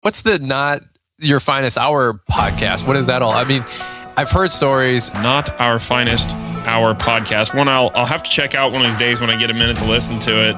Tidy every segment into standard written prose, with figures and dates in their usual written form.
What's the Not Your Finest Hour podcast? What is that all? I mean, I've heard stories. Not Our Finest Hour podcast. One I'll have to check out one of these days when I get a minute to listen to it.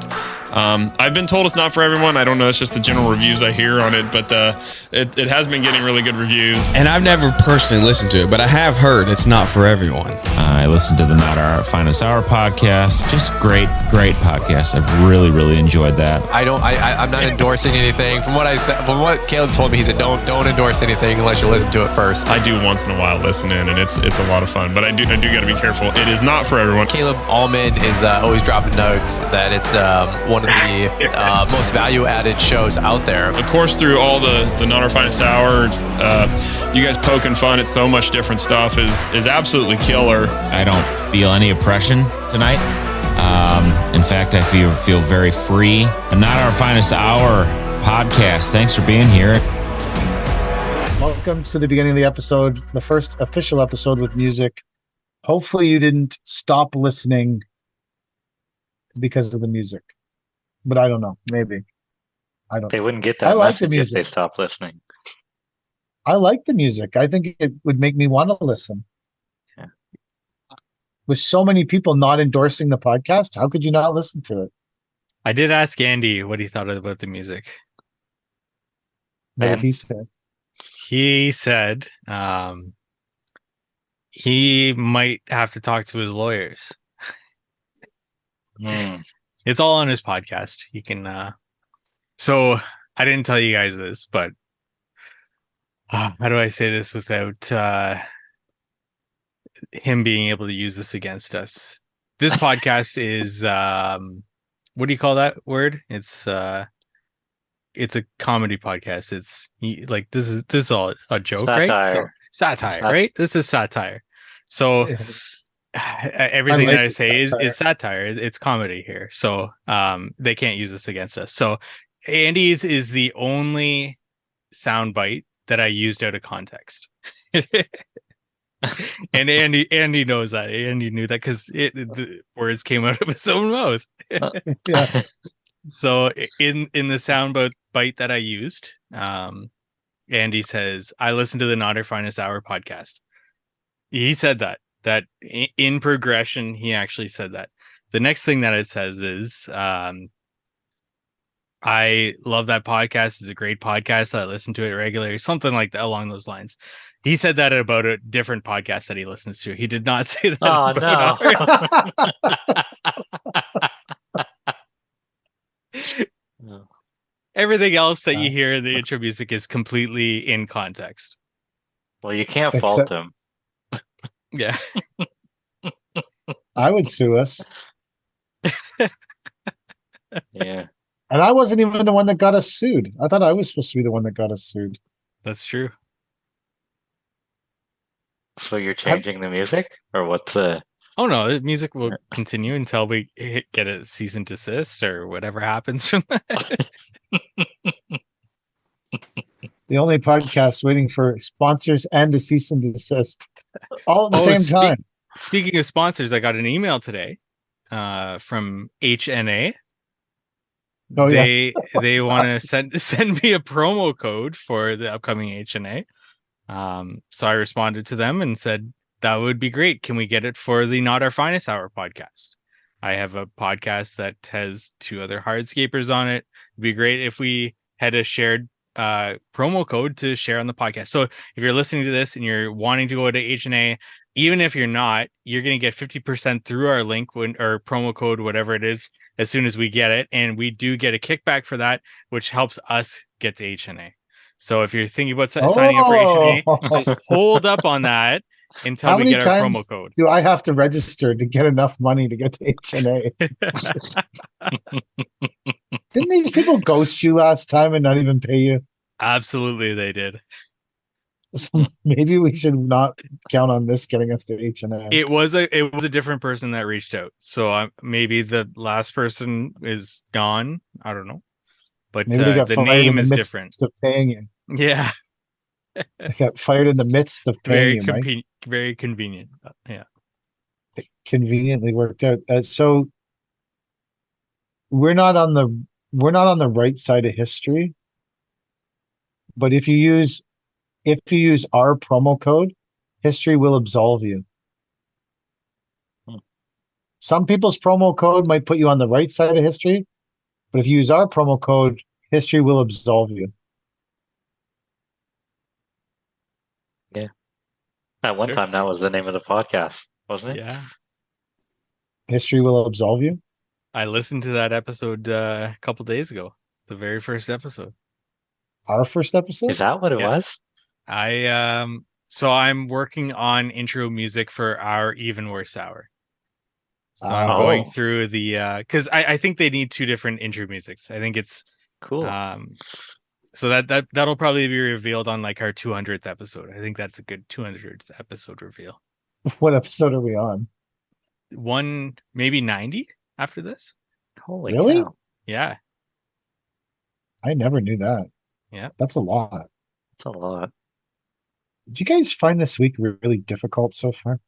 I've been told it's not for everyone. I don't know. It's just the general reviews I hear on it, but it has been getting really good reviews. And I've never personally listened to it, but I have heard it's not for everyone. I listened to the Not Our Finest Hour podcast. Just great podcast. I've really enjoyed that. I'm not endorsing anything. From what I said, from what Caleb told me, he said don't endorse anything unless you listen to it first. I do once in a while listen in, and it's a lot of fun. But I do got to be careful. It is not for everyone. Caleb Allman is always dropping notes that it's one of the most value-added shows out there. Of course, through all the Not Our Finest Hour, you guys poking fun at so much different stuff is absolutely killer. I don't feel any oppression tonight. In fact, I feel very free. The Not Our Finest Hour podcast. Thanks for being here. Welcome to the beginning of the episode, the first official episode with music. Hopefully you didn't stop listening because of the music. But I don't know. Maybe. I don't. They wouldn't get that I like message the music. if they stopped listening. I like the music. I think it would make me want to listen. Yeah. With so many people not endorsing the podcast, how could you not listen to it? I did ask Andy what he thought about the music. What Man. he said. He said he might have to talk to his lawyers. It's all on his podcast. He can. So I didn't tell you guys this, but how do I say this without him being able to use this against us? This podcast is what do you call that word? It's a comedy podcast. It's like this is all a joke, Satire. right? So, satire, right? This is satire. So everything that I say is satire. It's comedy here. So they can't use this against us. So Andy's is the only soundbite that I used out of context. And Andy knows that. Andy knew that because the words came out of his own mouth. Yeah. So in the sound bite that I used, Andy says, I listened to the Not Our Finest Hour podcast. He said that in progression, he actually said that. The next thing that it says is, I love that podcast. It's a great podcast. I listen to it regularly, something like that along those lines. He said that about a different podcast that he listens to. He did not say that. Oh, no. Everything else that you hear in the intro music is completely in context. Well, you can't fault him. Yeah. I would sue us. Yeah. And I wasn't even the one that got us sued. I thought I was supposed to be the one that got us sued. That's true. So you're changing the music? Or what's the... Oh, no. The music will continue until we get a cease and desist or whatever happens from that. The only podcast waiting for sponsors and a cease and desist all at the same time. Speaking of sponsors, I got an email today from HNA. Oh, they want to send me a promo code for the upcoming HNA. So I responded to them and said, that would be great. Can we get it for the Not Our Finest Hour podcast? I have a podcast that has 2 other hardscapers on it. It'd be great if we had a shared promo code to share on the podcast. So if you're listening to this and you're wanting to go to HNA, even if you're not, you're going to get 50% through our link or promo code, whatever it is, as soon as we get it. And we do get a kickback for that, which helps us get to HNA. So if you're thinking about signing up for HNA, just hold up on that until we get our promo code. Do I have to register to get enough money to get to HNA? Didn't these people ghost you last time and not even pay you? Absolutely, they did. So maybe we should not count on this getting us to HNA. It was a different person that reached out. So maybe the last person is gone. I don't know. But the name is different. Of paying you. Yeah. I got fired in the midst of paying you, Mike. Very convenient. Yeah. It conveniently worked out. So we're not on the right side of history. But if you use our promo code, history will absolve you. Hmm. Some people's promo code might put you on the right side of history, but if you use our promo code, history will absolve you. Yeah. At one Sure. time, that was the name of the podcast, wasn't it? Yeah. History will absolve you. I listened to that episode a couple days ago, the very first episode. Our first episode. Is that what it Yeah. was? So I'm working on intro music for our Even Worse Hour. So I'm going Oh. through the because I think they need two different intro musics. I think it's Cool. so that'll probably be revealed on like our 200th episode. I think that's a good 200th episode reveal. What episode are we on? One maybe 90 after this. Holy Really? cow. Yeah. I never knew that. Yeah. That's a lot. That's a lot. Did you guys find this week really difficult so far?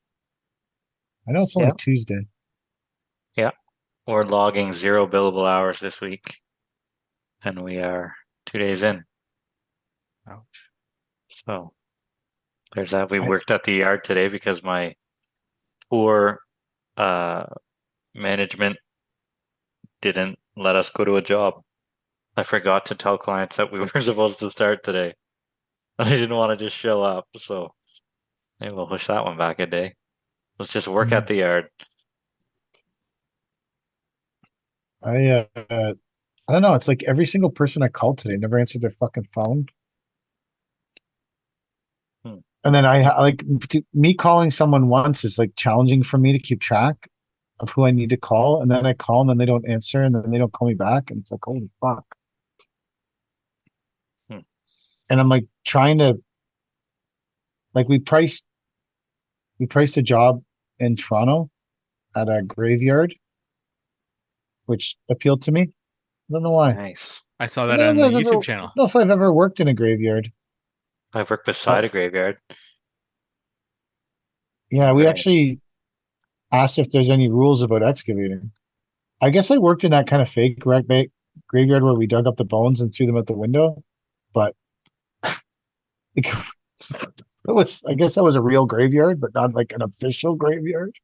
I know it's only Yeah. Tuesday. Yeah. We're logging 0 billable hours this week. And we are 2 days in. Ouch. So there's that. We worked at the yard today because my poor management didn't let us go to a job. I forgot to tell clients that we were supposed to start today. I didn't want to just show up, so maybe we'll push that one back a day. Let's just work at the yard. I don't know. It's like every single person I called today never answered their fucking phone. Hmm. And then me calling someone once is like challenging for me to keep track of who I need to call. And then I call them and they don't answer and then they don't call me back. And it's like, holy fuck. Hmm. And I'm like trying to, like we priced a job in Toronto at a graveyard, which appealed to me. I don't know why. Nice. I saw that on the YouTube channel. I don't know if I've ever worked in a graveyard. I've worked beside a graveyard. Yeah, we Right. actually asked if there's any rules about excavating. I guess I worked in that kind of fake graveyard where we dug up the bones and threw them out the window, but it was, I guess that was a real graveyard, but not like an official graveyard.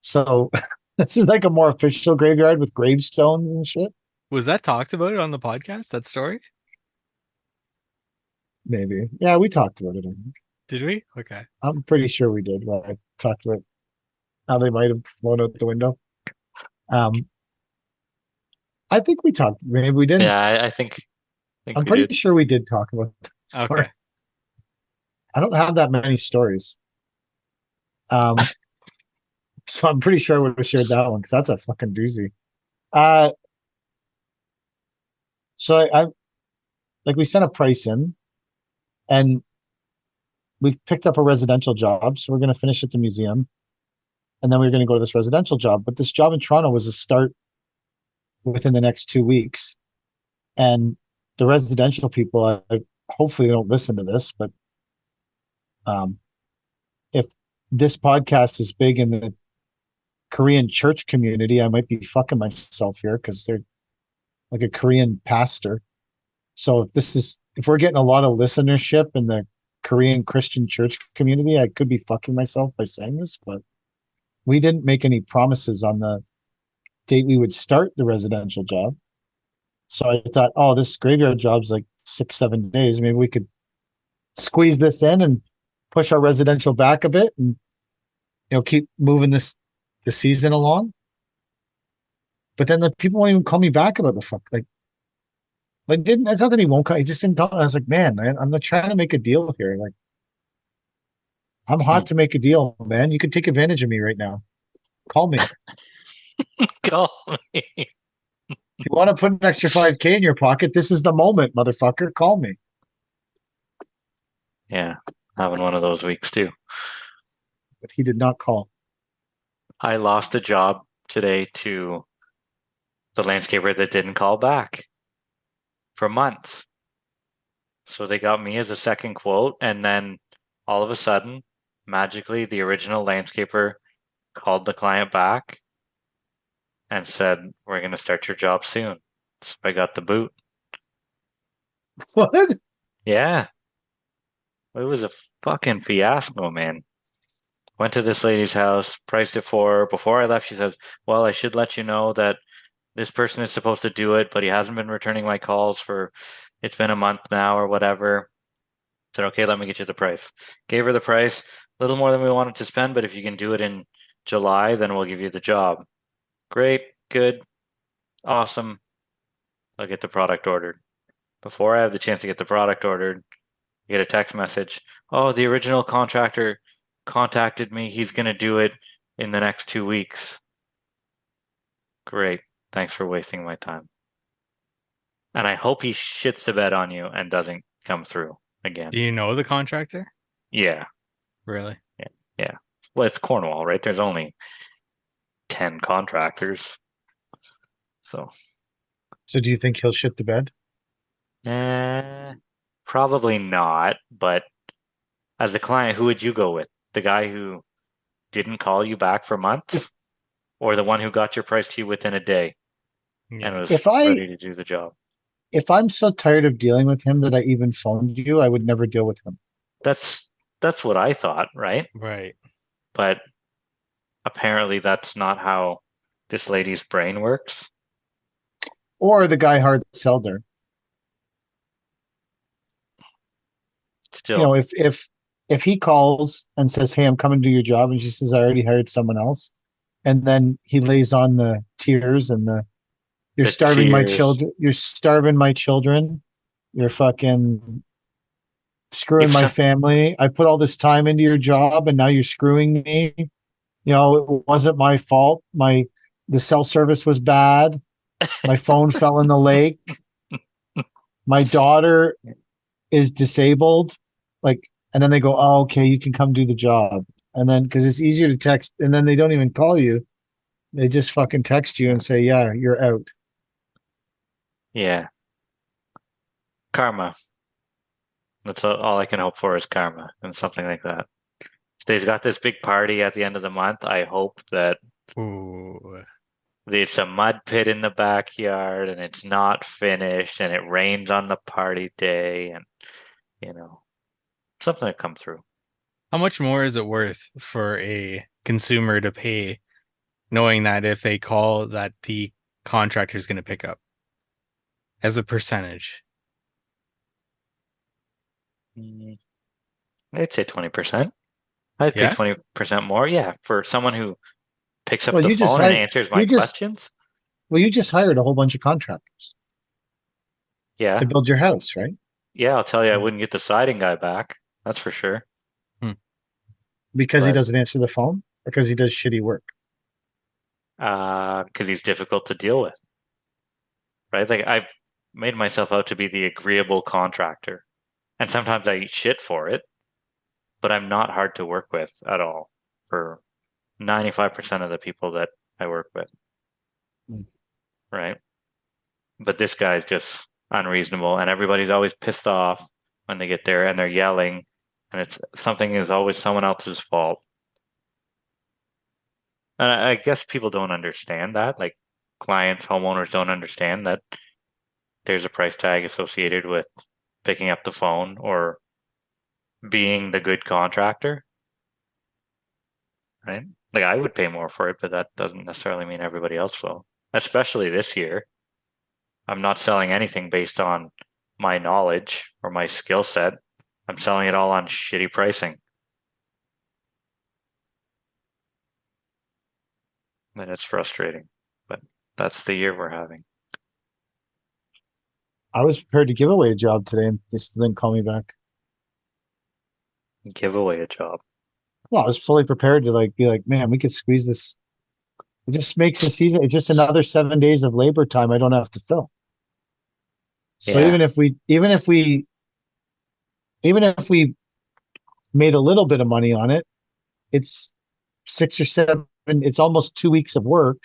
So this is like a more official graveyard with gravestones and shit. Was that talked about on the podcast, that story? Maybe. Yeah, we talked about it. I think. Did we? Okay. I'm pretty sure we did. Where I talked about how they might have flown out the window. I think we talked. Maybe we didn't. Yeah, I think I'm we pretty did. sure we did talk about the story. Okay. I don't have that many stories. So I'm pretty sure I would have shared that one because that's a fucking doozy. So I like we sent a price in, and we picked up a residential job. So we're going to finish at the museum, and then we're going to go to this residential job. But this job in Toronto was a start within the next 2 weeks, and the residential people, hopefully they don't listen to this, but if this podcast is big in the Korean church community, I might be fucking myself here because they're like a Korean pastor. So if we're getting a lot of listenership in the Korean Christian church community, I could be fucking myself by saying this, but we didn't make any promises on the date we would start the residential job. So I thought, oh, this graveyard job's like 6-7 days. Maybe we could squeeze this in and push our residential back a bit and keep moving the season along. But then the people won't even call me back about the fuck. It's not that he won't call. He just didn't call. I was like, man, I'm not trying to make a deal here. Like, I'm hot to make a deal, man. You can take advantage of me right now. Call me. Call me. You want to put an extra 5K in your pocket? This is the moment, motherfucker. Call me. Yeah, having one of those weeks too. But he did not call. I lost a job today to the landscaper that didn't call back for months. So they got me as a second quote, and then all of a sudden, magically, the original landscaper called the client back and said, "We're going to start your job soon." So I got the boot. What? Yeah. It was a fucking fiasco, man. Went to this lady's house, priced it for her. Before I left, she says, well, I should let you know that this person is supposed to do it, but he hasn't been returning my calls for, it's been a month now or whatever. I said, okay, let me get you the price. Gave her the price, a little more than we wanted to spend, but if you can do it in July, then we'll give you the job. Great, good, awesome. I'll get the product ordered. Before I have the chance to get the product ordered, I get a text message. Oh, the original contractor contacted me. He's going to do it in the next 2 weeks. Great. Thanks for wasting my time. And I hope he shits the bed on you and doesn't come through again. Do you know the contractor? Yeah. Really? Yeah. Well, it's Cornwall, right? There's only 10 contractors. So, So do you think he'll shit the bed? probably not. But as a client, who would you go with? The guy who didn't call you back for months? Or the one who got your price to you within a day and was If I ready to do the job? if I'm so tired of dealing with him that I even phoned you, I would never deal with him. That's what I thought, right? Right. But apparently that's not how this lady's brain works. Or the guy hard sold her. Still, You know, if he calls and says, "Hey, I'm coming to do your job," and she says, "I already hired someone else," and then he lays on the tears and you're the starving my tears. children. You're starving my children. You're fucking screwing If my some, family. I put all this time into your job and now you're screwing me. You know, it wasn't my fault. The cell service was bad. My phone fell in the lake. My daughter is disabled. Like, and then they go, "Oh, okay, you can come do the job." And then because it's easier to text, and then they don't even call you. They just fucking text you and say, "Yeah, you're out." yeah, karma. That's all I can hope for is karma and something like that. They've got this big party at the end of the month. I hope that Ooh. it's a mud pit in the backyard and it's not finished and it rains on the party day and, you know, something to come through. How much more is it worth for a consumer to pay knowing that if they call that the contractor is going to pick up as a percentage? I'd say 20%. I'd pay Yeah. 20% more. Yeah, for someone who picks up Well, the you just phone and hired, answers my you just questions. well, you just hired a whole bunch of contractors to Yeah. build your house, right? Yeah, I'll tell you, I wouldn't get the siding guy back. That's for sure. Because he But doesn't answer the phone, because he does shitty work. because he's difficult to deal with, right? Like I've made myself out to be the agreeable contractor, and sometimes I eat shit for it. But I'm not hard to work with at all for 95% of the people that I work with, Mm. right? But this guy's just unreasonable, and everybody's always pissed off when they get there, and they're yelling, and it's something is always someone else's fault. And I guess people don't understand that, like clients, homeowners don't understand that there's a price tag associated with picking up the phone or being the good contractor, right? Like I would pay more for it, but that doesn't necessarily mean everybody else will. Especially this year, I'm not selling anything based on my knowledge or my skill set. I'm selling it all on shitty pricing. And it's frustrating, but that's the year we're having. I was prepared to give away a job today, and they still didn't call me back. Give away a job. Well, I was fully prepared to be like, man, we could squeeze this. It just makes the season. It's just another 7 days of labor time I don't have to fill. So Yeah. even if we made a little bit of money on it, it's 6 or 7. It's almost 2 weeks of work.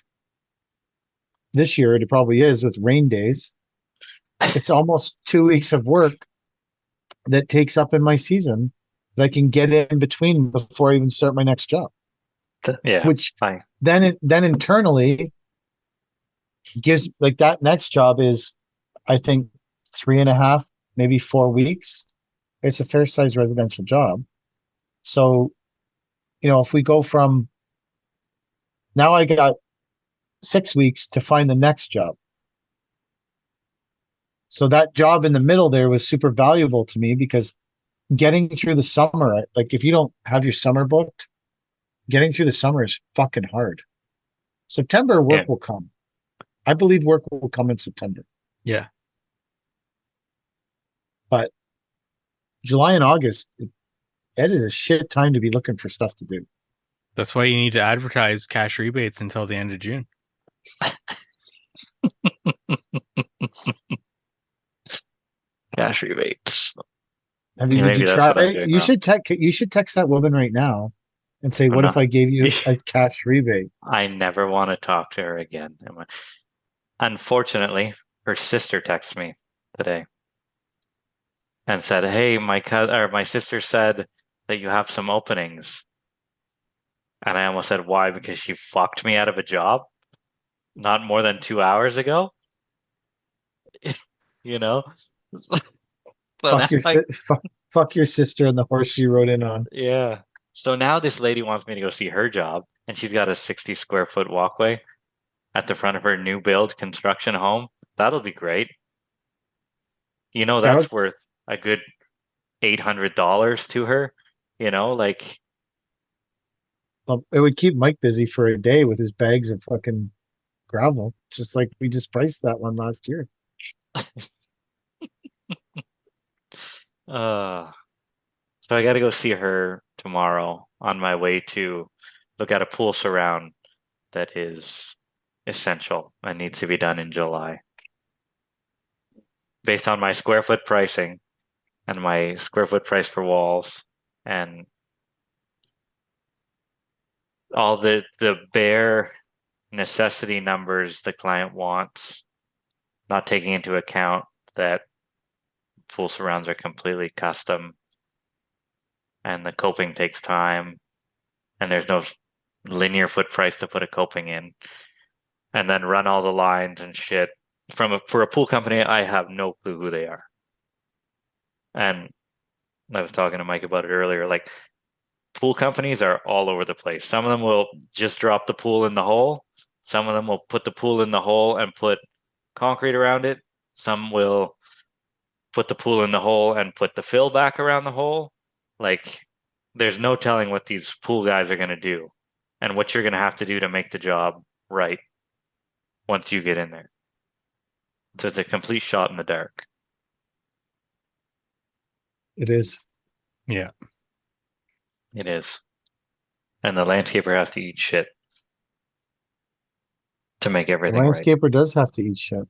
This year, it probably is with rain days. It's almost 2 weeks of work that takes up in my season that I can get in between before I even start my next job. Yeah. Which Fine. then internally gives like that next job is, I think, 3.5 maybe 4 weeks. It's a fair sized residential job. So, if we go from now, I got 6 weeks to find the next job. So that job in the middle there was super valuable to me because getting through the summer, like if you don't have your summer booked, getting through the summer is fucking hard. September work will come. I believe work will come in September. Yeah. But July and August, it is a shit time to be looking for stuff to do. That's why you need to advertise cash rebates until the end of June. Cash rebates. I mean, did you try? You should text that woman right now and say, "What if I gave you a cash rebate?" I never want to talk to her again. Unfortunately, her sister texted me today and said, "Hey, my sister said that you have some openings." And I almost said, "Why?" Because she fucked me out of a job not more than 2 hours ago. But fuck your sister and the horse she rode in on. Yeah. So now this lady wants me to go see her job, and she's got a 60 square foot walkway at the front of her new build construction home. That'll be great. That's worth a good $800 to her. Well, it would keep Mike busy for a day with his bags of fucking gravel, just like we just priced that one last year. So I got to go see her tomorrow on my way to look at a pool surround that is essential and needs to be done in July. Based on my square foot pricing and my square foot price for walls and all the bare necessity numbers the client wants, not taking into account that pool surrounds are completely custom and the coping takes time and there's no linear foot price to put a coping in, and then run all the lines and shit for a pool company. I have no clue who they are. And I was talking to Mike about it earlier. Like, pool companies are all over the place. Some of them will just drop the pool in the hole. Some of them will put the pool in the hole and put concrete around it. Some will put the pool in the hole and put the fill back around the hole. Like, there's no telling what these pool guys are going to do and what you're going to have to do to make the job right once you get in there. So it's a complete shot in the dark. It is. Yeah. It is. And the landscaper has to eat shit to make everything right. The landscaper does have to eat shit.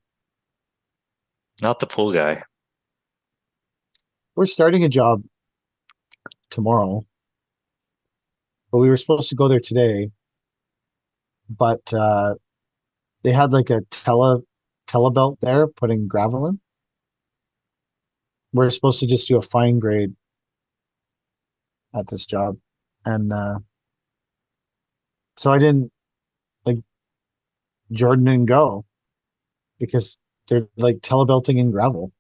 Not the pool guy. We're starting a job tomorrow, but we were supposed to go there today. But they had like a telebelt there putting gravel in. We're supposed to just do a fine grade at this job, and so I didn't, like, Jordan didn't go because they're like telebelting in gravel.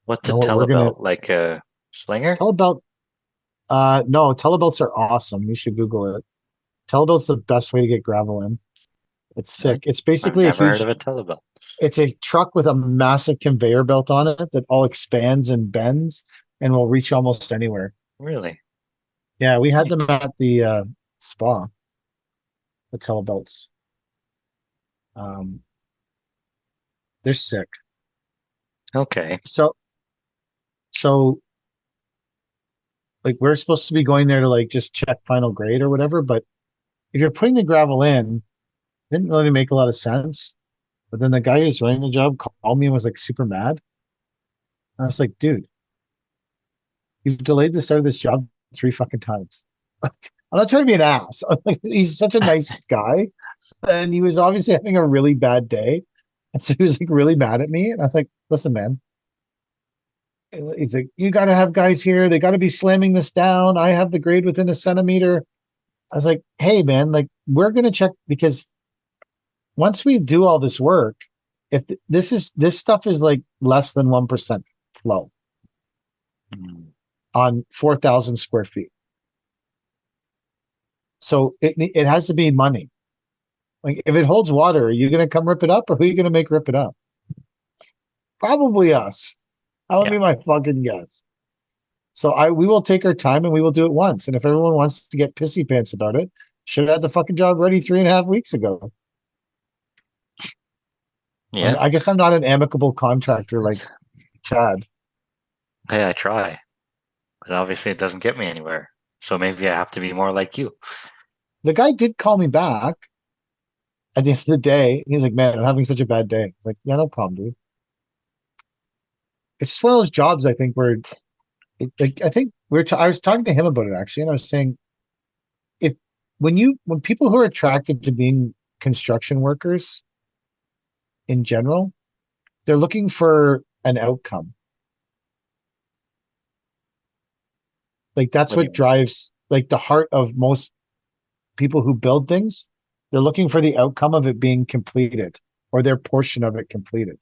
What's a telebelt? Like a slinger? Telebelt. No, telebelts are awesome. You should Google it. Telebelt's the best way to get gravel in. It's sick. It's basically I've never heard of a telebelt. It's a truck with a massive conveyor belt on it that all expands and bends and will reach almost anywhere. Really? Yeah, we had them at the spa. The telebelts. They're sick. Okay. So like, we're supposed to be going there to like just check final grade or whatever, but if you're putting the gravel in, it didn't really make a lot of sense. But then the guy who's running the job called me and was like super mad. I was like, dude, you've delayed the start of this job 3 fucking times. I'm not trying to be an ass. He's such a nice guy. And he was obviously having a really bad day. And so he was like really mad at me. And I was like, listen, man. He's like, you got to have guys here. They got to be slamming this down. I have the grade within a centimeter. I was like, hey, man, like, we're going to check, because once we do all this work, if this stuff is like less than 1%, flow Mm. on 4,000 square feet. So it has to be money. Like if it holds water, are you going to come rip it up, or who are you going to make rip it up? Probably us. That would Yeah. be my fucking guess. So we will take our time and we will do it once. And if everyone wants to get pissy pants about it, should have had the fucking job ready 3.5 weeks ago. Yeah. I guess I'm not an amicable contractor like Chad. Hey, I try, but obviously it doesn't get me anywhere. So maybe I have to be more like you. The guy did call me back at the end of the day. He's like, man, I'm having such a bad day. I was like, yeah, no problem, dude. It's just one of those jobs, I think, where like I think I was talking to him about it actually, and I was saying if when people who are attracted to being construction workers in general, they're looking for an outcome. Like that's What do you what mean? drives like the heart of most people who build things. They're looking for the outcome of it being completed or their portion of it completed.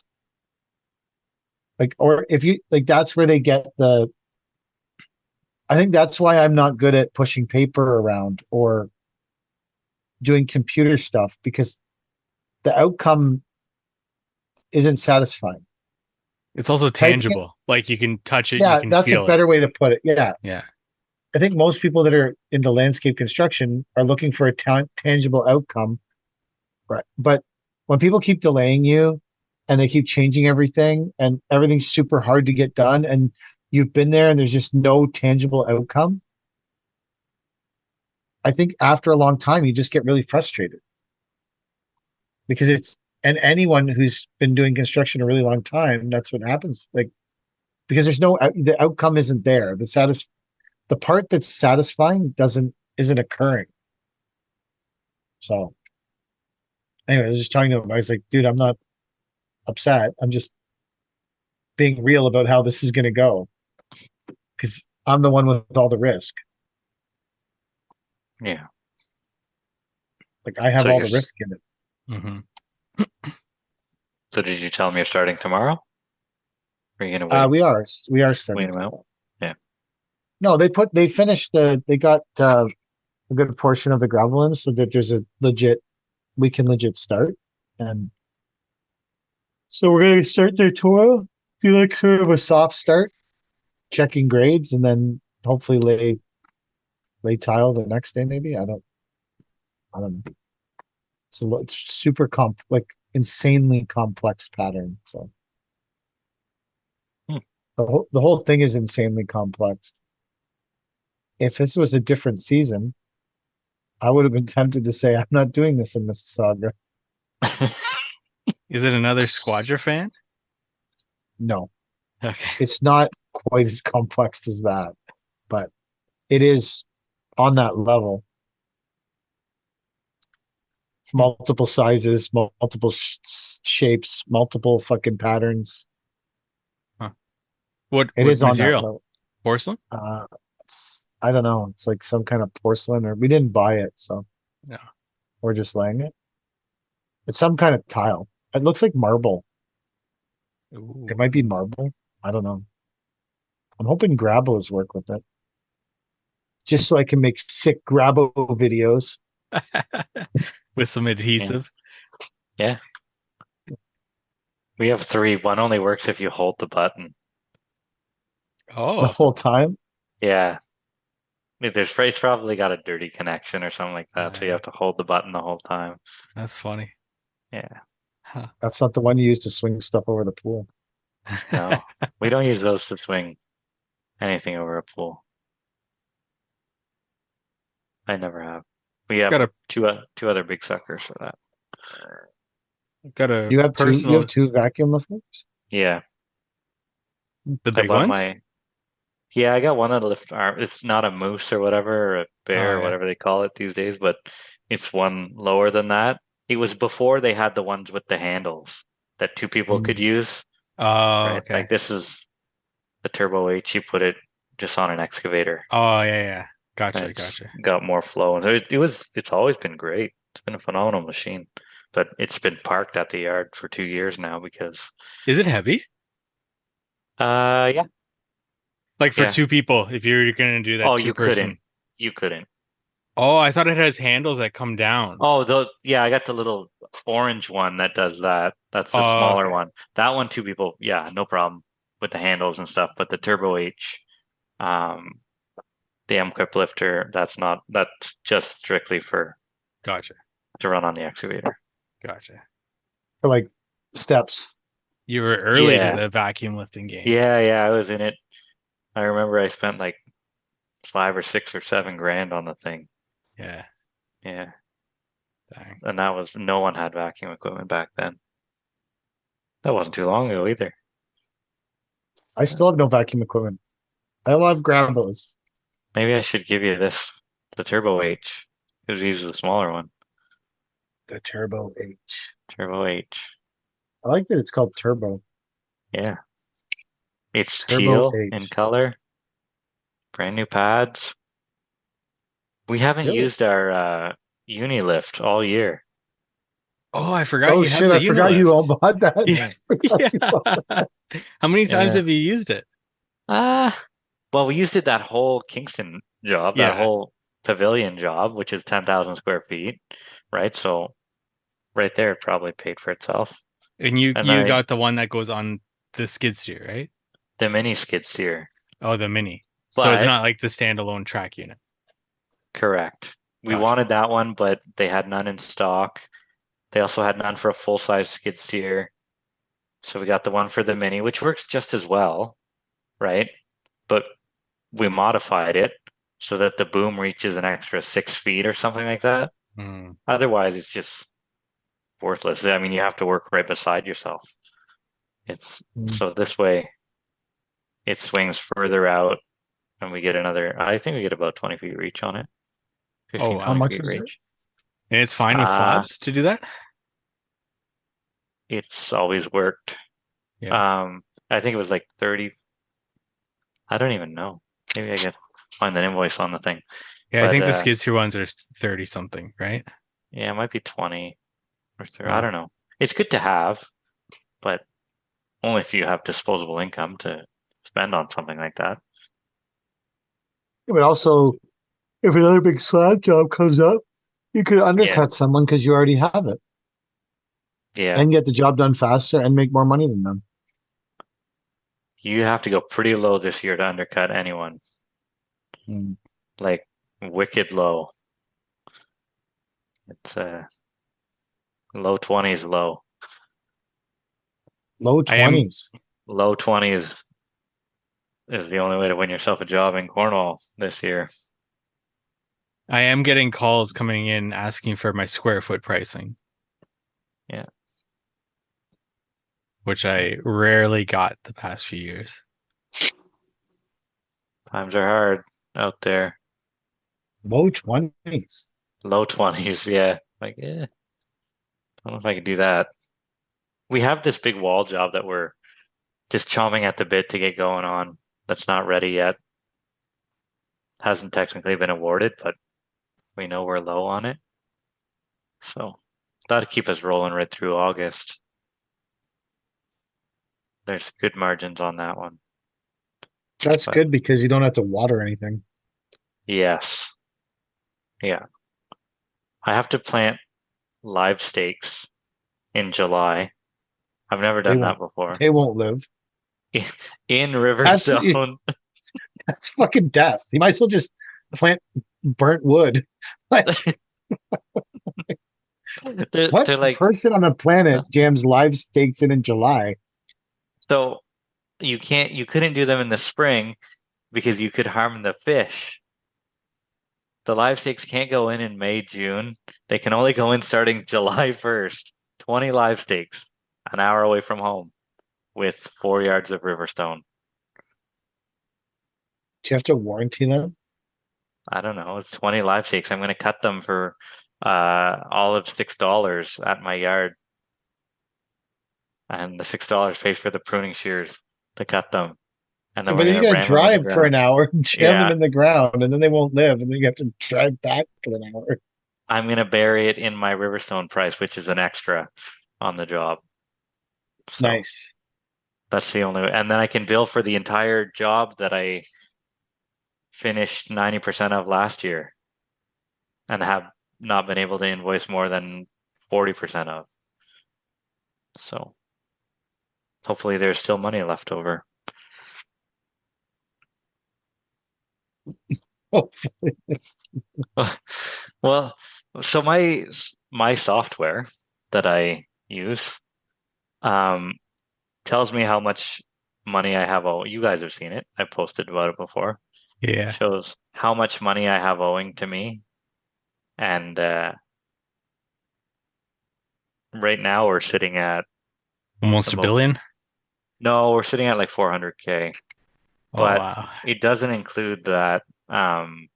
Like, or if you like, that's where they get I think that's why I'm not good at pushing paper around or doing computer stuff, because the outcome isn't satisfying. It's also Typing it, tangible. Like you can touch it, you yeah, can that's a feel it. better way to put it. Yeah. Yeah. I think most people that are into landscape construction are looking for a tangible outcome. Right. But when people keep delaying you and they keep changing everything and everything's super hard to get done and you've been there and there's just no tangible outcome, I think after a long time, you just get really frustrated because and anyone who's been doing construction a really long time, that's what happens. Like, because the outcome isn't there. The part that's satisfying isn't occurring. So anyway, I was just talking to him. I was like, dude, I'm not upset. I'm just being real about how this is going to go because I'm the one with all the risk. Yeah. Like I have So all you're. the risk in it. Mm-hmm. So did you tell him you're starting tomorrow? Or are you gonna wait? We are Wait starting. him out. Yeah. No, they finished they got a good portion of the gravel in so that we can legit start. And so we're going to start there tomorrow. Do like sort of a soft start, checking grades, and then hopefully lay tile the next day. Maybe I don't know. It's super like insanely complex pattern. So Hmm. the whole thing is insanely complex. If this was a different season, I would have been tempted to say I'm not doing this in Mississauga. Is it another Squadra fan? No, Okay. it's not quite as complex as that, but it is on that level. Multiple sizes, multiple shapes, multiple fucking patterns. What It is on that material? level. Porcelain? I don't know. It's like some kind of porcelain, or we didn't buy it, so No. we're just laying it. It's some kind of tile. It looks like marble. Ooh. It might be marble. I don't know. I'm hoping Grabos work with it, just so I can make sick Grabo videos. With some adhesive. Yeah. We have 3. One only works if you hold the button. The Oh, whole time. Yeah. It's probably got a dirty connection or something like that, so you Yeah. have to hold the button the whole time. that's funny. Yeah. Huh. That's not the one you use to swing stuff over the pool. No, we don't use those to swing anything over a pool. I never have. We have Got a two other big suckers for that. got a You have personal two vacuum lifters. Yeah, the I big love ones. Yeah, I got one that'll lift arm. It's not a moose or whatever, or a bear Oh, or yeah. whatever they call it these days, but it's one lower than that. It was before they had the ones with the handles that 2 people could use, Oh, right? okay. Like this is the Turbo H. You put it just on an excavator, Oh, yeah. and Gotcha. it's got more flow. And it's always been great. It's been a phenomenal machine, but it's been parked at the yard for 2 years now because Is it heavy? Yeah. Like for Yeah. two people, if you're going to do that Oh, two you person. couldn't. You couldn't. Oh, I thought it has handles that come down. Oh, yeah, I got the little orange one that does that. That's the Oh, smaller okay. one. That one, two people, yeah, no problem with the handles and stuff. But the Turbo H, um, the M-Clip lifter, that's just strictly Gotcha. to run on the excavator. Gotcha. For like steps. You were early to Yeah. the vacuum lifting game. Yeah, I was in it. I remember I spent like 5 or 6 or 7 grand on the thing. Yeah. Yeah, Dang. and that was no one had vacuum equipment back then. That wasn't too long ago either. I still have no vacuum equipment. I love Grabos. Maybe I should give you the Turbo H, because he's the smaller one. The Turbo H. Turbo H. I like that it's called Turbo. Yeah. It's Turbo teal in H. color. Brand new pads. We haven't Really? used our Unilift all year. Oh, I forgot Oh you have shit! the I forgot you all Unilift. bought that. Yeah. Yeah. How many times Yeah. have you used it? Well, we used it that whole Kingston job, that Yeah. whole pavilion job, which is 10,000 square feet, right? So right there, it probably paid for itself. And you And then got the one that goes on the skid steer, right? the mini skid steer. Oh, the mini. So it's But not like the standalone track unit. correct. We Gotcha. wanted that one, but they had none in stock. They also had none for a full size skid steer. So we got the one for the mini, which works just as well, right? But we modified it so that the boom reaches an extra 6 feet or something like that. Hmm. Otherwise, it's just worthless. I mean, you have to work right beside yourself. It's so this way it swings further out and we get another, I think we get about 20 feet reach on it. Oh, 15, wow. How 20 much feet was it? reach. And it's fine with slabs to do that? It's always worked. Yeah. I think it was like 30. I don't even know. Maybe I could find an invoice on the thing. Yeah, I But think the skid steer ones are 30 something, right? yeah, it might be 20 or 30. I Yeah. don't know. It's good to have, but only if you have disposable income to spend on something like that. But also, if another big slab job comes up, you could undercut someone because you already have it Yeah. and get the job done faster and make more money than them. You have to go pretty low this year to undercut anyone. Mm. Like wicked low. It's low 20s low. Low 20s. Low 20s is the only way to win yourself a job in Cornwall this year. I am getting calls coming in asking for my square foot pricing. Yeah. Which I rarely got the past few years. Times are hard out there. Low 20s. Low 20s, yeah. Like, I don't know if I could do that. We have this big wall job that we're just chomping at the bit to get going on. That's not ready yet. Hasn't technically been awarded, but we know we're low on it. So that'll keep us rolling right through August. There's good margins on that one. That's good because you don't have to water anything. Yes. Yeah. I have to plant live stakes in July. I've never done that before. They won't live. In Riverstone. That's fucking death. You might as well just plant burnt wood. What person on the planet jams live stakes in July? So you couldn't do them in the spring because you could harm the fish. The live stakes can't go in May, June. They can only go in starting July 1st. 20 live stakes, an hour away from home, with 4 yards of Riverstone. Do you have to warranty them? I don't know. It's 20 live stakes. I'm going to cut them for all of $6 at my yard. And the $6 pays for the pruning shears to cut them. And then But then you gotta drive for an hour and jam them in the ground, and then they won't live, and then you have to drive back for an hour. I'm going to bury it in my Riverstone price, which is an extra on the job. So, nice. That's the only way. And then I can bill for the entire job that I finished 90% of last year and have not been able to invoice more than 40% of. So hopefully there's still money left over. Hopefully it's- Well, so my software that I use tells me how much money I have. You guys have seen it. I posted about it before. Yeah. Shows how much money I have owing to me, and right now we're sitting at Almost a about billion. no, we're sitting at like 400K, Oh but wow. it doesn't include that the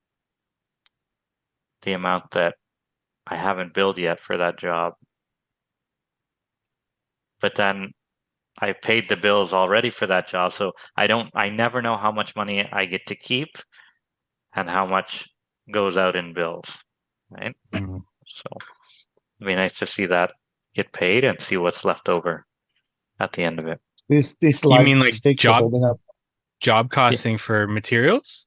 amount that I haven't billed yet for that job. But then I paid the bills already for that job, so I never know how much money I get to keep and how much goes out in bills, right? Mhm. So it'd be nice to see that get paid and see what's left over at the end of it. these You live mean like stakes are holding up. job costing for materials?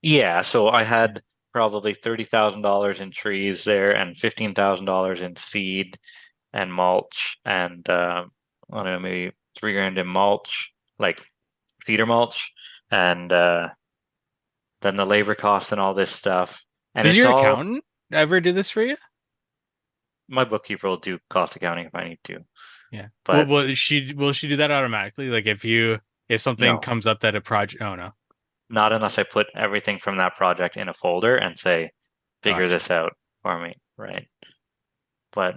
Yeah, so I had probably $30,000 in trees there and $15,000 in seed and mulch and I don't know, maybe 3 grand in mulch, like feeder mulch, and then the labor costs and all this stuff. And Does it's your all accountant ever do this for you? my bookkeeper will do cost accounting if I need to, Yeah. Well, but will she do that automatically? Like if something no, comes up that a project. Oh no. not unless I put everything from that project in a folder and say, figure Gotcha. this out for me, right? But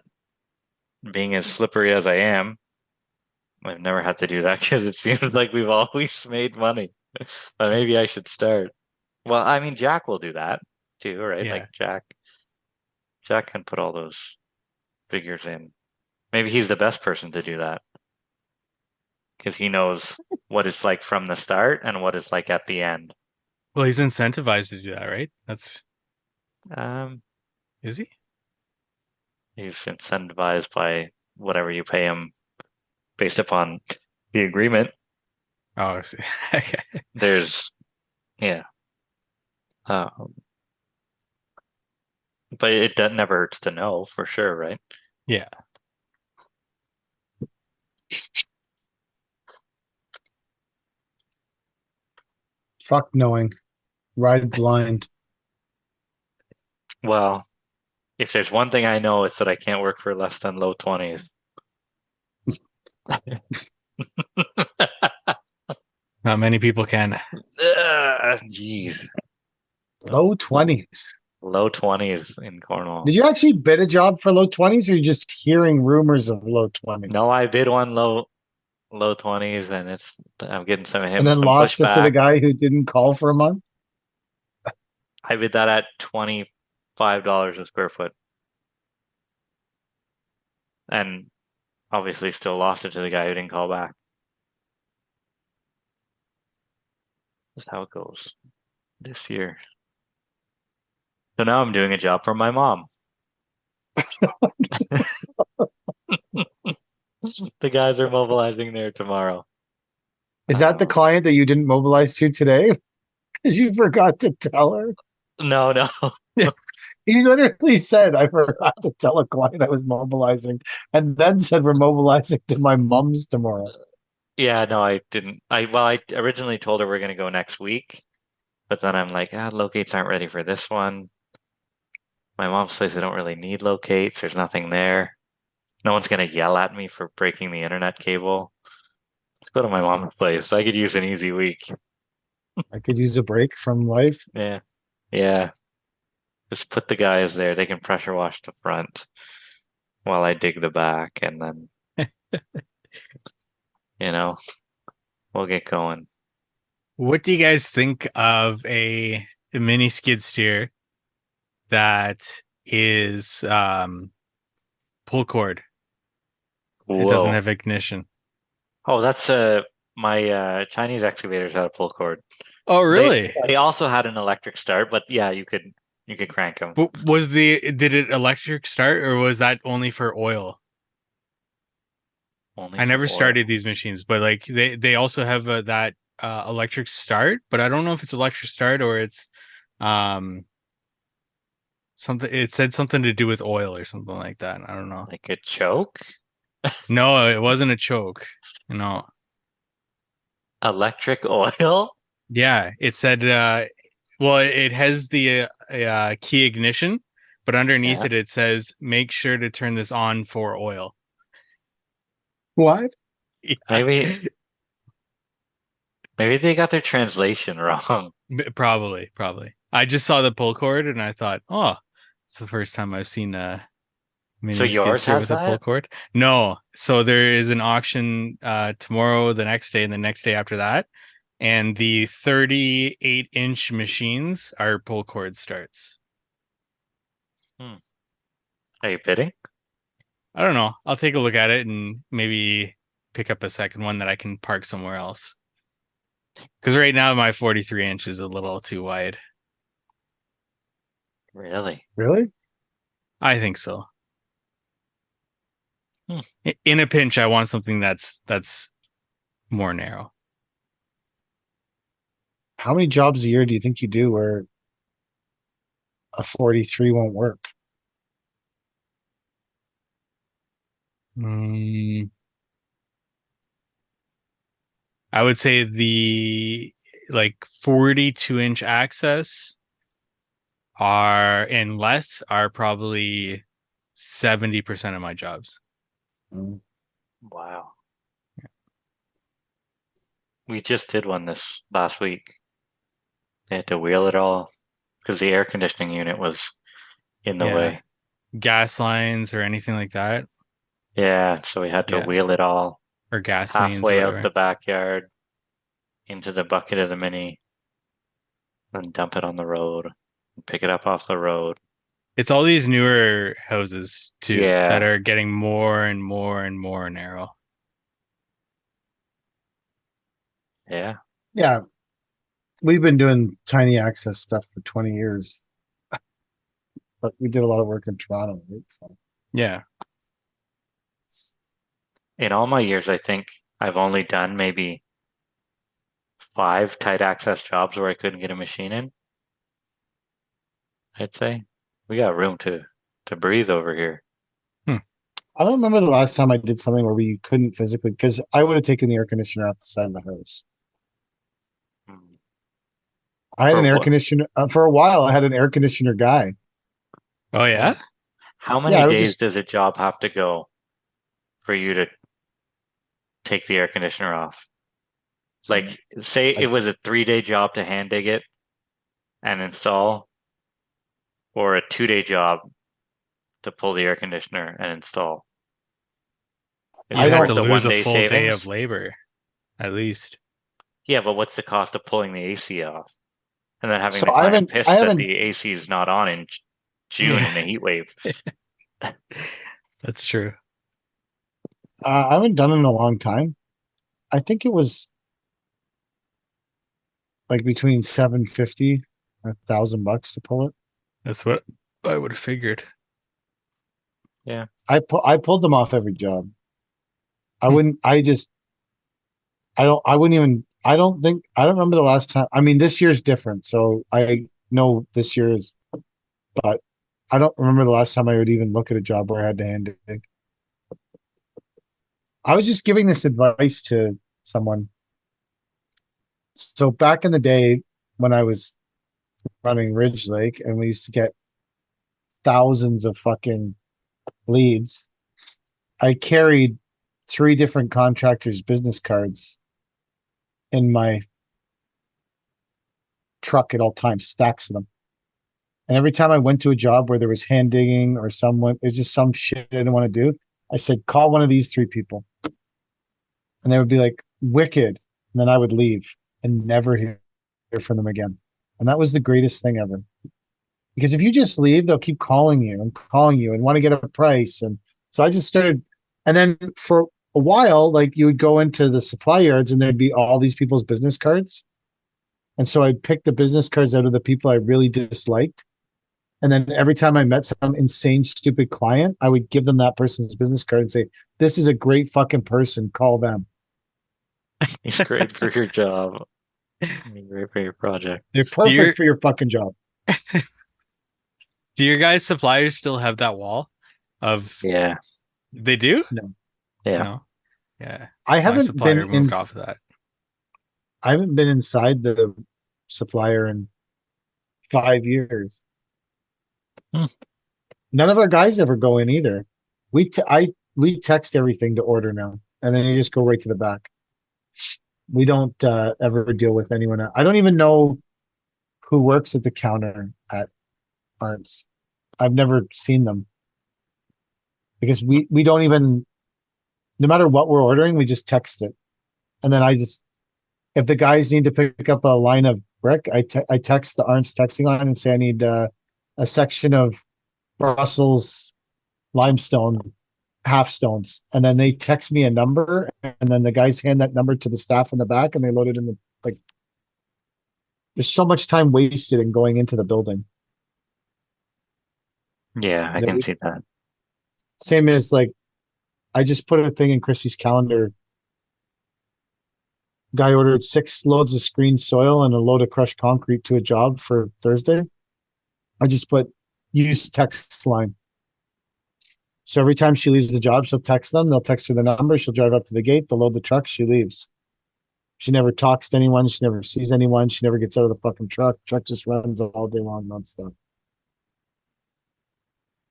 being as slippery as I am, I've never had to do that because it seems like we've always made money. But maybe I should start. Well, I mean, Jack will do that too, right? Yeah. Like Jack can put all those figures in. Maybe he's the best person to do that because he knows what it's like from the start and what it's like at the end. Well, he's incentivized to do that, right? Um, Is he? he's incentivized by whatever you pay him based upon the agreement. Oh, I see. Okay. There's, yeah, um, but it never hurts to know for sure, right? Yeah. Fuck knowing. Ride blind. Well, if there's one thing I know, it's that I can't work for less than low 20s. Not many people can. Jeez. Low 20s. Low 20s in Cornwall. Did you actually bid a job for low 20s or are you just hearing rumors of low 20s? No, I bid one low 20s and I'm getting some and then some lost it to the pushback. guy who didn't call for a month? I bid that at $25 a square foot. And obviously still lost it to the guy who didn't call back. That's how it goes this year. So now I'm doing a job for my mom. The guys are mobilizing there tomorrow. Is that the client that you didn't mobilize to today? Because you forgot to tell her? No. He literally said, I forgot to tell a client I was mobilizing, and then said, we're mobilizing to my mom's tomorrow. Yeah, no, I didn't. I originally told her we're gonna go next week, but then I'm like, locates aren't ready for this one. My mom's place, I don't really need locates. There's nothing there. No one's gonna yell at me for breaking the internet cable. Let's go to my mom's place. I could use an easy week. I could use a break from life. Yeah. Just put the guys there. They can pressure wash the front while I dig the back, and then we'll get going. What do you guys think of a mini skid steer that is pull cord? It doesn't Whoa. have ignition. Oh, that's my Chinese excavators had a pull cord. Oh, really? They also had an electric start, but yeah, you could crank them. But did it electric start or was that only for oil? Only I never for oil. started these machines, but like they also have that electric start, but I don't know if it's electric start or it's um something. It said something to do with oil or something like that. I don't know. Like a choke? No, it wasn't a choke. No. Electric oil? Yeah, it said well, it has the key ignition, but underneath Yeah. it says make sure to turn this on for oil. What? Yeah. Maybe they got their translation wrong. Probably. I just saw the pull cord and I thought, oh, it's the first time I've seen a mini So skid yours steer has with a pull that? cord. No, so there is an auction tomorrow, the next day, and the next day after that, and the 38-inch machines are pull cord starts. Are you bidding? I don't know. I'll take a look at it and maybe pick up a second one that I can park somewhere else. Because right now my 43-inch is a little too wide. Really? Really? I think so. Hmm. In a pinch, I want something that's more narrow. How many jobs a year do you think you do where a 43 won't work? I would say the like 42-inch access are probably 70% of my jobs. Wow. We just did one this last week. They had to wheel it all because the air conditioning unit was in the Yeah. way. Gas lines or anything like that, Yeah, so we had to Yeah. wheel it all or gas mains or halfway out whatever. the backyard into the bucket of the Mini, and dump it on the road, and pick it up off the road. It's all these newer houses too Yeah. that are getting more and more and more narrow. Yeah. Yeah. We've been doing tiny access stuff for 20 years. But we did a lot of work in Toronto, right? So Yeah. In all my years, I think I've only done maybe 5 tight access jobs where I couldn't get a machine in. I'd say we got room to breathe over here. I don't remember the last time I did something where we couldn't physically, because I would have taken the air conditioner off the side of the house. Hmm. I had For an air what? conditioner for a while. I had an air conditioner guy. Oh yeah. How many I would days just does a job have to go for you to take the air conditioner off? Like, say it was a 3-day job to hand dig it and install, or a 2-day job to pull the air conditioner and install. Is I You it have don't- worth to the lose a 1-day full day savings? of labor, at least. Yeah, but what's the cost of pulling the AC off? And then having So the I client haven't- pissed I that haven't- the AC is not on in June in a heat wave. That's true. I haven't done it in a long time. I think it was like between $750 and $1,000 to pull it. That's what I would have figured. I pulled them off every job. I wouldn't. I don't remember the last time. I mean, this year's different, so I know this year is, but I don't remember the last time I would even look at a job where I had to hand dig. I was just giving this advice to someone. So back in the day when I was running Ridge Lake and we used to get thousands of fucking leads, I carried 3 different contractors' business cards in my truck at all times, stacks of them. And every time I went to a job where there was hand digging or someone, it was just some shit I didn't want to do, I said, call one of these 3 people. And they would be like, wicked. And then I would leave and never hear from them again. And that was the greatest thing ever. Because if you just leave, they'll keep calling you and want to get a price. And so I just started, and then for a while, like you would go into the supply yards and there'd be all these people's business cards. And so I'd pick the business cards out of the people I really disliked. And then every time I met some insane, stupid client, I would give them that person's business card and say, this is a great fucking person. Call them. He's great for your job. He's great for your project. They're perfect for your fucking job. Do your guys' suppliers still have that wall of? Yeah. They do? No. Yeah. No. Yeah. I My haven't supplier been in. moved off of that. I haven't been inside the supplier in 5 years. Hmm. None of our guys ever go in either. We text everything to order now, and then you just go right to the back. We don't ever deal with anyone else. I don't even know who works at the counter at Arts. I've never seen them because we don't even. No matter what we're ordering, we just text it, and then if the guys need to pick up a line of brick, I text the Arts texting line and say I need a section of Brussels limestone half stones, and then they text me a number, and then the guys hand that number to the staff in the back, and they load it in the like. There's so much time wasted in going into the building. Yeah, I can see that. Same as like, I just put a thing in Chrissy's calendar. Guy ordered 6 loads of screened soil and a load of crushed concrete to a job for Thursday. I just put use text line. So every time she leaves the job, she'll text them. They'll text her the number. She'll drive up to the gate. They'll load the truck. She leaves. She never talks to anyone. She never sees anyone. She never gets out of the fucking truck. Truck just runs all day long, nonstop.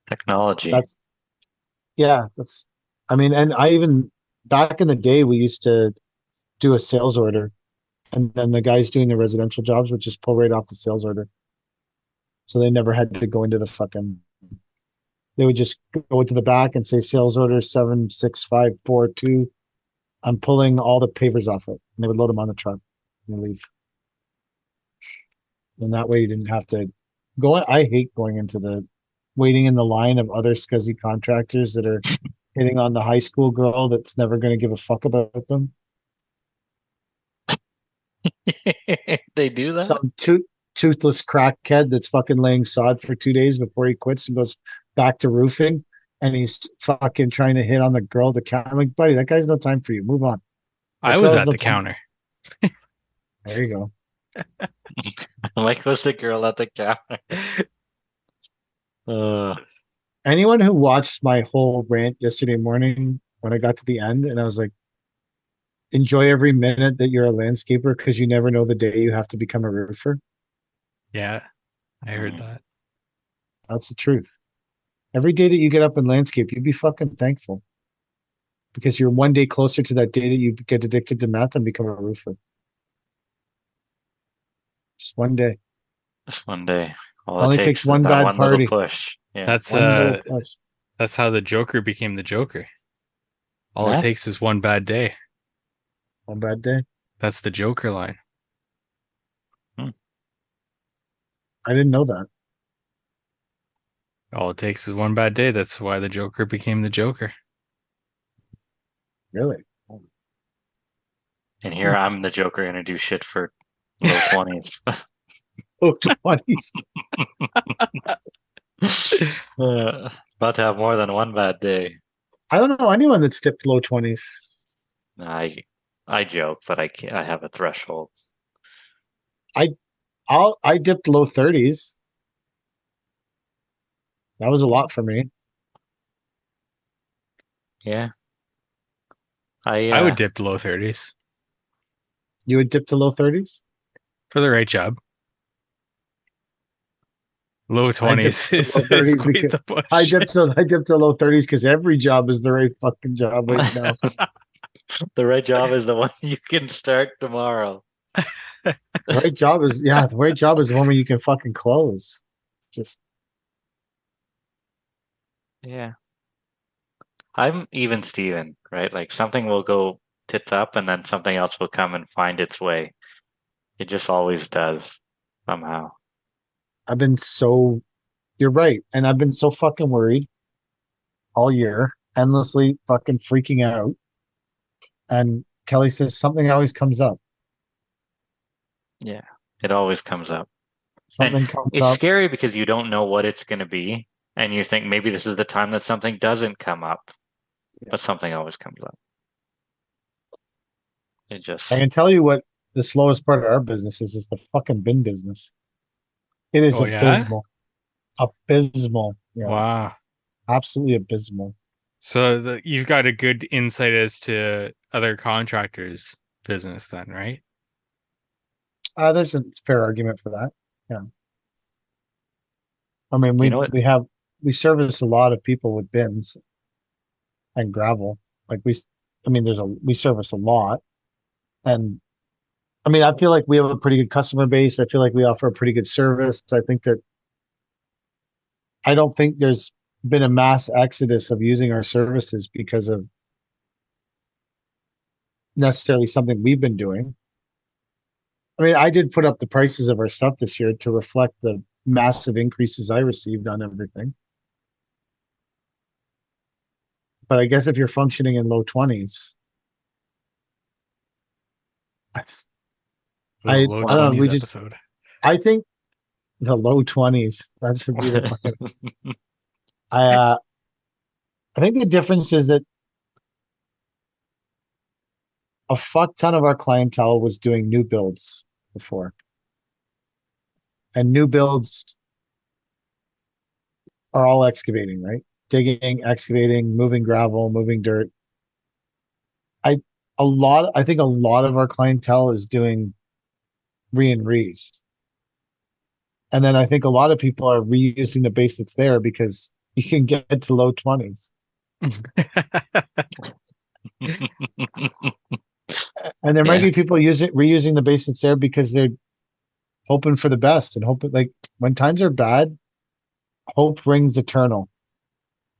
Technology. I mean, and I even back in the day, we used to do a sales order, and then the guys doing the residential jobs would just pull right off the sales order. So they never had to go into the fucking. They would just go to the back and say sales order 76542. I'm pulling all the pavers off it, and they would load them on the truck and leave. And that way, you didn't have to go. I hate going into the waiting in the line of other scuzzy contractors that are hitting on the high school girl that's never going to give a fuck about them. They do that? Some toothless crackhead that's fucking laying sod for 2 days before he quits and goes back to roofing, and he's fucking trying to hit on the girl. I'm like, buddy, that guy's no time for you. Move on. I was at the counter. There you go. Like, was the girl at the counter? Anyone who watched my whole rant yesterday morning when I got to the end, and I was like, enjoy every minute that you're a landscaper because you never know the day you have to become a roofer. Yeah, I heard that. That's the truth. Every day that you get up in landscape, you'd be fucking thankful because you're one day closer to that day that you get addicted to meth and become a roofer. Just one day. Just one day. All Only it takes is one that bad one party. little push. Yeah. That's how the Joker became the Joker. All Yeah. it takes is one bad day. One bad day. That's the Joker line. I didn't know that. All it takes is one bad day. That's why the Joker became the Joker. Really? And here I'm the Joker gonna do shit for low 20s. Oh, 20s. About to have more than one bad day. I don't know anyone that's dipped low 20s. I joke, but I can't. I have a threshold. I dipped low 30s. That was a lot for me. Yeah. I would dip low 30s You would dip to low 30s? for the right job. Low 20s is low 30s quite because the push. I dipped to low 30s because every job is the right fucking job right now. The right job is the one you can start tomorrow. The right job is the one where you can fucking close. Just Yeah. I'm even Steven, right? Like something will go tits up and then something else will come and find its way. It just always does somehow. you're right. And I've been so fucking worried all year, endlessly fucking freaking out. And Kelly says something always comes up. Yeah. It always comes up. Something comes It's up. scary because you don't know what it's going to be. And you think maybe this is the time that something doesn't come up. but something always comes up. It just I can tell you what the slowest part of our business is the fucking bin business. It is Oh, yeah? abysmal. Abysmal. Yeah. Wow. Absolutely abysmal. So you've got a good insight as to other contractors' business then, right? There's a fair argument for that. Yeah. I mean, You know what? we service a lot of people with bins and gravel. Like we service a lot. And I mean, I feel like we have a pretty good customer base. I feel like we offer a pretty good service. I don't think there's been a mass exodus of using our services because of necessarily something we've been doing. I mean, I did put up the prices of our stuff this year to reflect the massive increases I received on everything. But I guess if you're functioning in low 20s, The I low don't know. 20s episode. I think the low 20s, that should be the fucking, I think the difference is that a fuck ton of our clientele was doing new builds before. And new builds are all excavating, right? Digging, excavating, moving gravel, moving dirt. I think a lot of our clientele is doing re and re's. And then I think a lot of people are reusing the base that's there because you can get to low 20s. And there might be people reusing the base that's there because they're hoping for the best and hoping, like, when times are bad, hope rings eternal.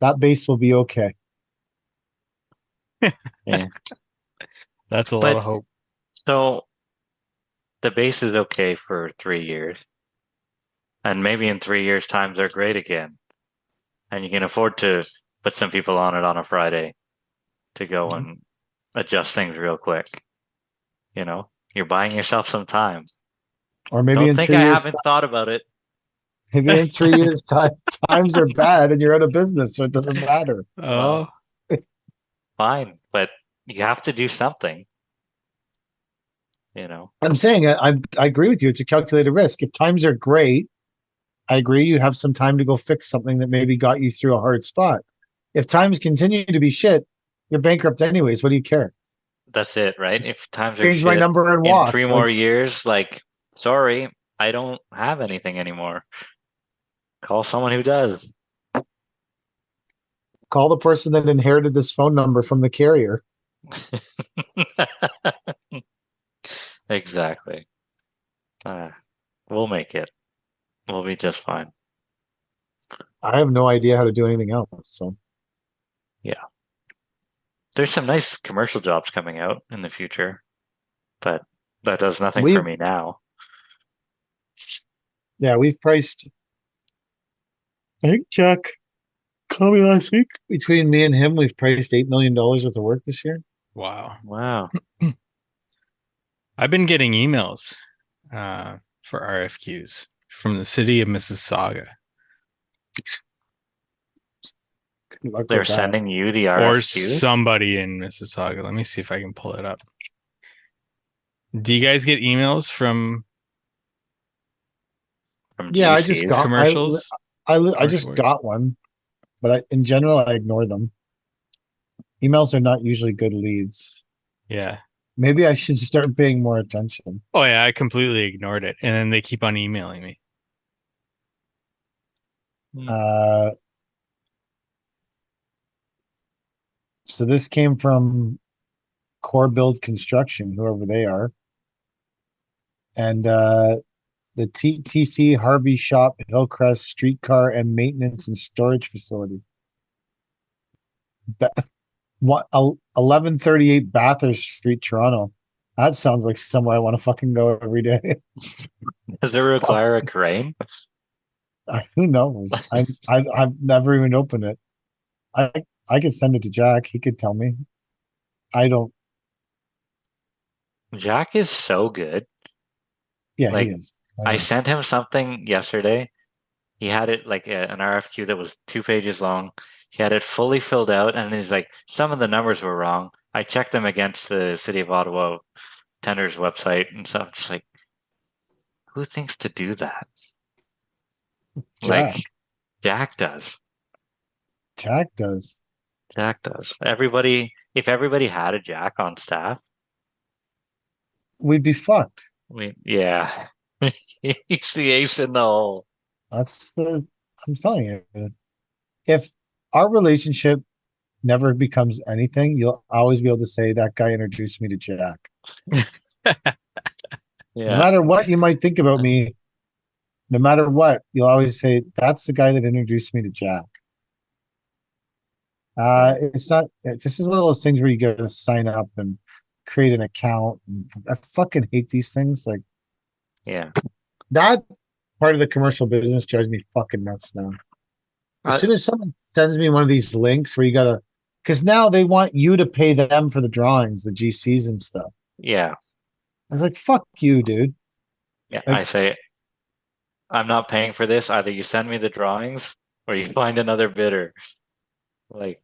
That base will be okay. Yeah. That's a lot But of hope. so the base is okay for 3 years. And maybe in 3 years' times they're great again. And you can afford to put some people on it on a Friday to go and adjust things real quick. You know, you're buying yourself some time. Or maybe Don't in think 3 I years, haven't thought about it. maybe in 3 years time, times are bad and you're out of business, so it doesn't matter. Oh, Fine, but you have to do something. You know, I'm saying I agree with you. It's a calculated risk. If times are great, I agree. You have some time to go fix something that maybe got you through a hard spot. If times continue to be shit, you're bankrupt anyways. What do you care? that's it, right? If times are Change my shit number and in walk. 3 more years, like, sorry, I don't have anything anymore. Call someone who does. Call the person that inherited this phone number from the carrier. Exactly. We'll make it. We'll be just fine. I have no idea how to do anything else. So There's some nice commercial jobs coming out in the future, but that does nothing for we've me now. we've priced. I think Jack called me last week. Between me and him, we've priced $8 million worth of work this year. wow. Wow. I've been getting emails for RFQs from the city of Mississauga. Good luck They're with that. sending you the Or RFQ? somebody in Mississauga. Let me see if I can pull it up. Do you guys get emails from From Yeah, I just GCs? got commercials? I just work. got one, but in general I ignore them. Emails are not usually good leads. Yeah. Maybe I should start paying more attention. Oh yeah, I completely ignored it, and then they keep on emailing me. So this came from Core Build Construction, whoever they are, and the TTC Harvey Shop Hillcrest Streetcar and Maintenance and Storage Facility. What 1138 Bathurst Street, Toronto. That sounds like somewhere I want to fucking go every day. Does it require a crane? Who knows? I've never even opened it. I could send it to Jack. He could tell me. I don't. Jack is so good. Yeah, Like, he is. I sent him something yesterday. He had it like an RFQ that was 2 pages long. He had it fully filled out, and he's like, some of the numbers were wrong. I checked them against the City of Ottawa tenders website and stuff. Just like, who thinks to do that? Jack. Like, Jack does. Jack does. Jack does. Everybody, if everybody had a Jack on staff, We'd be fucked. yeah. He's the ace in the hole. I'm telling you, if our relationship never becomes anything, you'll always be able to say that guy introduced me to Jack. No Yeah. matter what you might think about me, no matter what, you'll always say that's the guy that introduced me to Jack. It's not. This is one of those things where you got to sign up and create an account. I fucking hate these things. Like Yeah. that part of the commercial business drives me fucking nuts now. As soon as someone sends me one of these links where you gotta, because now they want you to pay them for the drawings, the GCs and stuff. Yeah. I was like, fuck you, dude. Yeah. Like, I say, I'm not paying for this. Either you send me the drawings or you find another bidder. Like,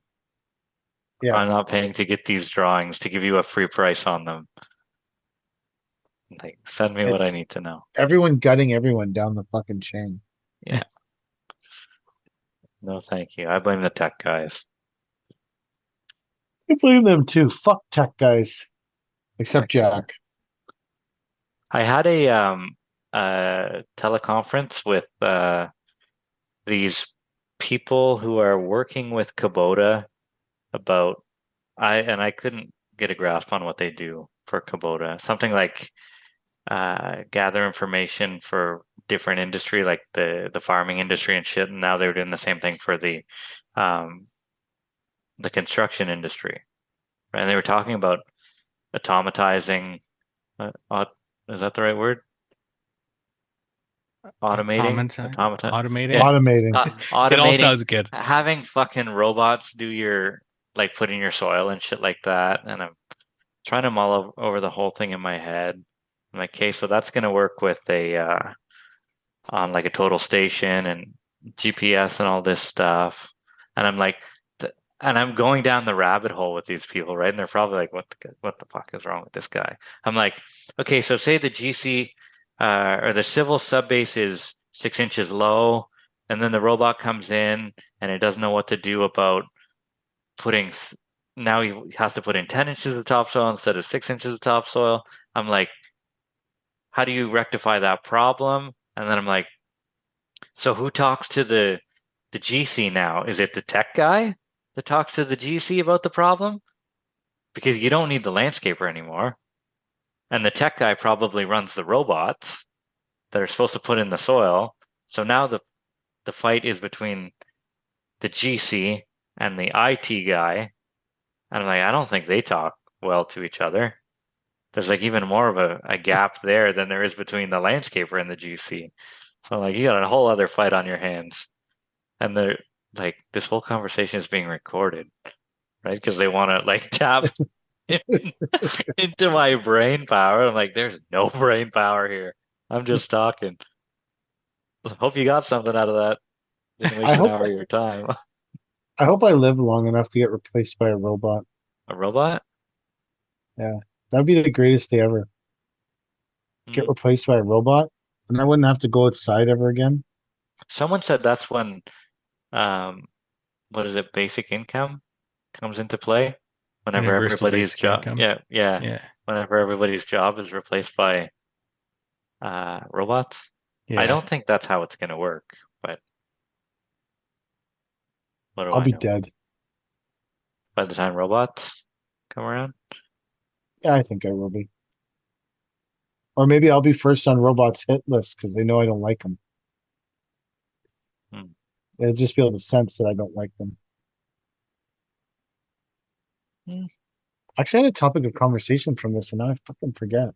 Yeah. I'm not paying to get these drawings to give you a free price on them. Like, send me what I It's- need to know. everyone gutting everyone down the fucking chain. Yeah. No, thank you. I blame the tech guys. I blame them too. Fuck tech guys. Except Jack. I had a teleconference with these people who are working with Kubota about I couldn't get a grasp on what they do for Kubota. Something like gather information for different industry, like the farming industry and shit. And now they're doing the same thing for the construction industry. And they were talking about automatizing. Is that the right word? Automating. Automating. Yeah. Automating. It all Automating. sounds good. Having fucking robots do your like putting your soil and shit like that, and I'm trying to mull over the whole thing in my head. I'm like, okay, so that's gonna work with a on like a total station and GPS and all this stuff, and I'm like, and I'm going down the rabbit hole with these people, right? And they're probably like, what the fuck is wrong with this guy? I'm like, okay, so say the GC or the civil subbase is 6 inches low, and then the robot comes in and it doesn't know what to do about putting. Now he has to put in 10 inches of topsoil instead of 6 inches of topsoil. I'm like, how do you rectify that problem? And then I'm like, so who talks to the GC now? Is it the tech guy that talks to the GC about the problem? Because you don't need the landscaper anymore. And the tech guy probably runs the robots that are supposed to put in the soil. So now the fight is between the GC and the IT guy. And I'm like, I don't think they talk well to each other. There's like even more of a gap there than there is between the landscaper and the GC. So like you got a whole other fight on your hands. And they're like, this whole conversation is being recorded, right? Because they want to like tap into my brain power. I'm like, there's no brain power here. I'm just talking. Hope you got something out of that. Didn't waste an hour of your time. I hope I live long enough to get replaced by a robot. A robot? That'd be the greatest day ever. Get replaced by a robot, and I wouldn't have to go outside ever again. Someone said that's when, what is it, basic income comes into play? Whenever Universal everybody's basic job, income. yeah. Yeah. Whenever everybody's job is replaced by robots. Yeah. I don't think that's how it's going to work, but what do I'll I be know? dead. By the time robots come around? Yeah, I think I will be. Or maybe I'll be first on robots' hit list because they know I don't like them. Hmm. They'll just be able to sense that I don't like them. Actually, I had a topic of conversation from this, and now I fucking forget.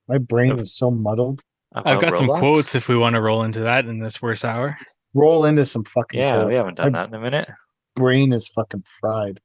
My brain is so muddled. I've got some robots? quotes if we want to roll into that in this worst hour. Roll into some fucking Yeah, quotes. we haven't done My that in a minute. brain is fucking fried.